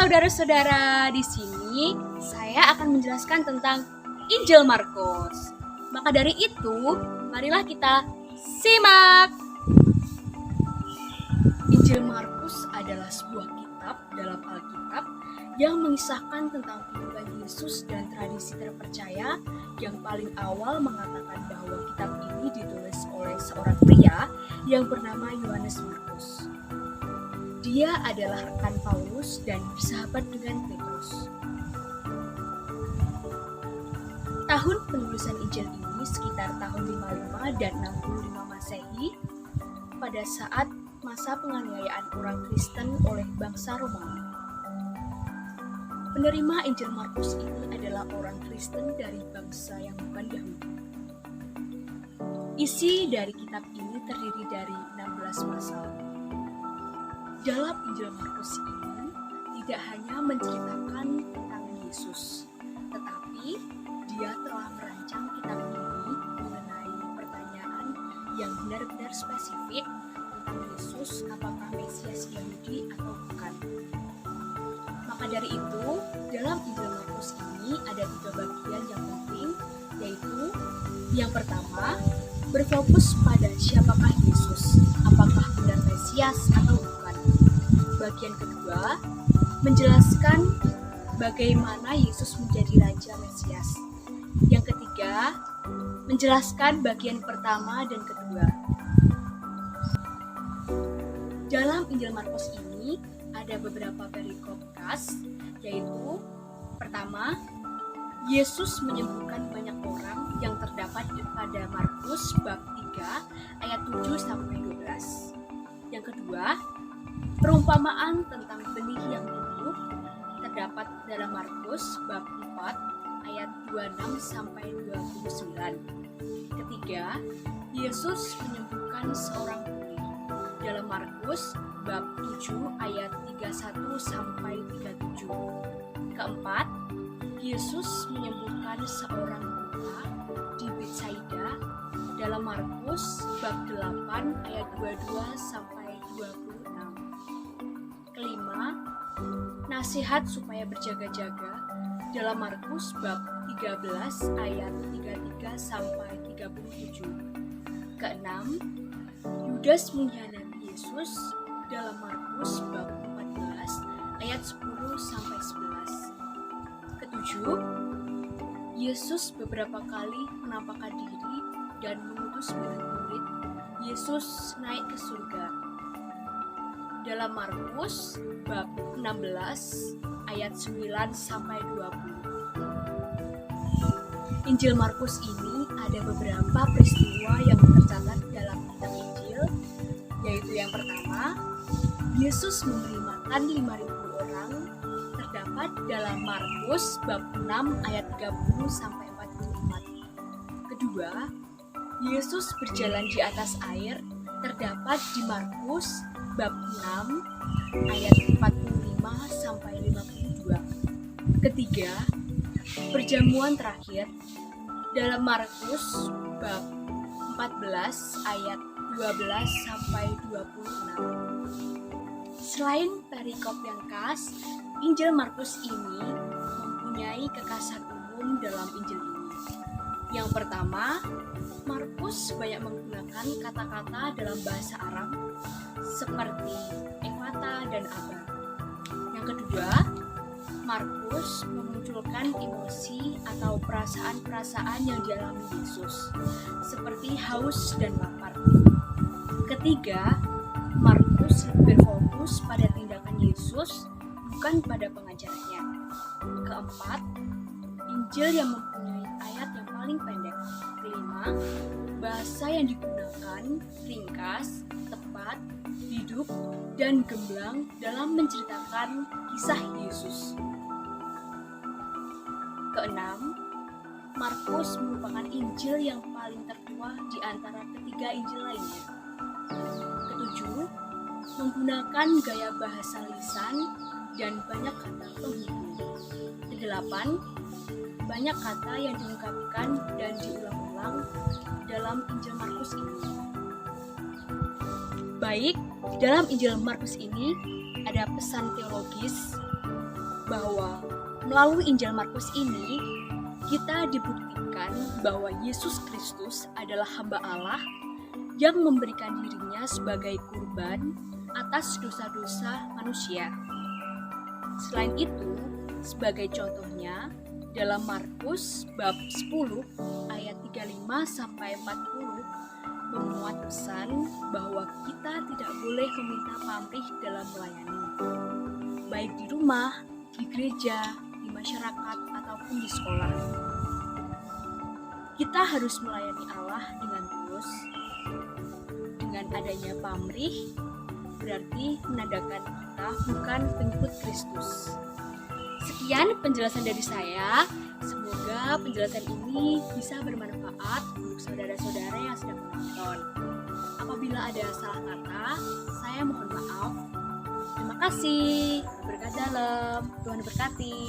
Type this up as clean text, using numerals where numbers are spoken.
saudara-saudara, di sini saya akan menjelaskan tentang Injil Markus. Maka dari itu, marilah kita simak. Injil Markus adalah sebuah kitab dalam Alkitab yang mengisahkan tentang kehidupan Yesus dan tradisi terpercaya yang paling awal mengatakan bahwa kitab ini ditulis oleh seorang pria yang bernama Yohanes Markus. Dia adalah rekan Paulus dan bersahabat dengan Petrus. Tahun penulisan Injil ini sekitar tahun 55 dan 65 Masehi, pada saat masa penganiayaan orang Kristen oleh bangsa Romawi. Penerima Injil Markus ini adalah orang Kristen dari bangsa yang bukan Yahudi. Isi dari kitab ini terdiri dari 16 pasal. Dalam Injil Markus ini tidak hanya menceritakan tentang Yesus, tetapi dia telah merancang kitab ini mengenai pertanyaan yang benar-benar spesifik tentang Yesus, apakah Mesias Yahudi atau bukan. Maka dari itu, dalam Injil Markus ini ada 3 bagian yang penting, yaitu yang pertama, berfokus pada siapakah Yesus, apakah benar Mesias atau bukan. Bagian kedua, menjelaskan bagaimana Yesus menjadi Raja Mesias. Yang ketiga, menjelaskan bagian pertama dan kedua. Dalam Injil Markus ini ada beberapa perikop khas, yaitu pertama, Yesus menyembuhkan banyak orang yang terdapat pada Markus bab 3 ayat 7 sampai 12. Yang kedua, perumpamaan tentang benih yang tumbuh terdapat dalam Markus bab 4 ayat 26 sampai 29. Ketiga, Yesus menyembuhkan seorang tuli dalam Markus bab 7 ayat 31 sampai 37. Keempat, Yesus menyembuhkan seorang buta di Betsaida dalam Markus bab 8 ayat 22 sampai 26. Kelima, nasihat supaya berjaga-jaga dalam Markus bab 13 ayat 33 sampai 37. Keenam, Yudas mengkhianati Yesus dalam Markus bab 14 ayat 10 sampai 11. Ketujuh, Yesus beberapa kali menampakkan diri dan mengutus murid-murid Yesus naik ke surga. Dalam Markus bab 16 ayat 9 sampai 20. Injil Markus ini ada beberapa peristiwa yang tercatat dalam kitab Injil, yaitu yang pertama, Yesus memberi makan 5.000 orang, terdapat dalam Markus bab 6 ayat 30 sampai 44. Kedua, Yesus berjalan di atas air, terdapat di Markus bab 6 ayat 45 sampai 52. Ketiga, perjamuan terakhir dalam Markus bab 14 ayat 12 sampai 26. Selain perikop yang khas, Injil Markus ini mempunyai kekhasan umum dalam Injil ini. Yang pertama, Markus banyak menggunakan kata-kata dalam bahasa Arab seperti Ephata dan Abba. Yang kedua, Markus memunculkan emosi atau perasaan-perasaan yang dialami Yesus, seperti haus dan lapar. Ketiga, Markus berfokus pada tindakan Yesus, bukan pada pengajarannya. Keempat, Injil yang mempunyai ayat yang paling pendek. Kelima, bahasa yang digunakan ringkas, tepat, hidup, dan gemblang dalam menceritakan kisah Yesus. Keenam, Markus merupakan Injil yang paling tertua di antara ketiga Injil lainnya. Ketujuh, menggunakan gaya bahasa lisan dan banyak kata penghubung. Kedelapan, banyak kata yang diungkapkan dan diulang-ulang dalam Injil Markus ini. Baik, dalam Injil Markus ini ada pesan teologis, bahwa melalui Injil Markus ini kita dibuktikan bahwa Yesus Kristus adalah hamba Allah yang memberikan dirinya sebagai kurban atas dosa-dosa manusia. Selain itu, sebagai contohnya, dalam Markus bab 10 ayat 35 sampai 40 memuat pesan bahwa kita tidak boleh meminta pamrih dalam melayani, baik di rumah, di gereja, di masyarakat, ataupun di sekolah. Kita harus melayani Allah dengan tulus. Dengan adanya pamrih, berarti menandakan kita bukan pengikut Kristus. Sekian penjelasan dari saya. Semoga penjelasan ini bisa bermanfaat untuk saudara-saudara yang sedang menonton. Apabila ada salah kata, saya mohon maaf. Terima kasih. Berkat dalam. Tuhan berkati.